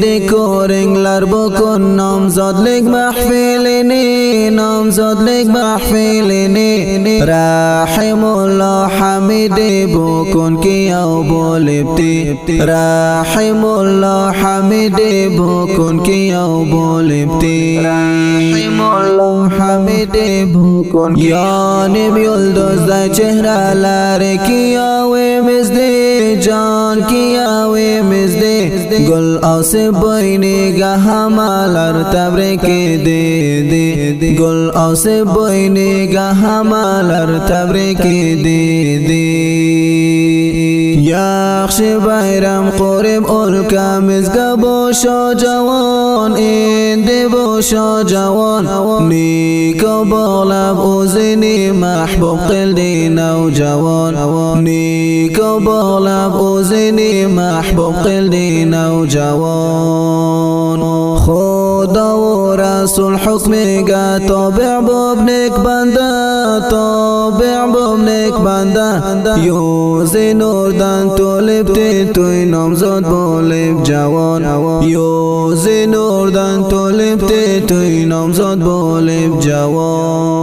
دیکورنگلر بکن نامزد لیگ محفلینی نامزد لیگ محفلینی رحم الله حمید بکن کیاو بولبتی رحم الله حمید بکن کیاو بولبتی رحم الله حمید بکن یا نبی الدوزده چهره لاره کیاو مزده جان کیاو مزده گل آسه بینی گه همالر تبریک دی گل آسه بینی گه همالر تبریک دی یخش بایرم قرب الکا مزگا باشا جوان ایندی باشا جوان نیکا باغلب اوزینی محبوب قلدی نوجوان نیکا باغلب اوزینی محبوب قلدی نوجوان خدا و رسول حکم گا تابع بابنک بنده تابع بابنک بنده یوزی نوردن طولبتی توی نامزد بولب جوان یوزی نوردن طولبتی توی نامزد بولب جوان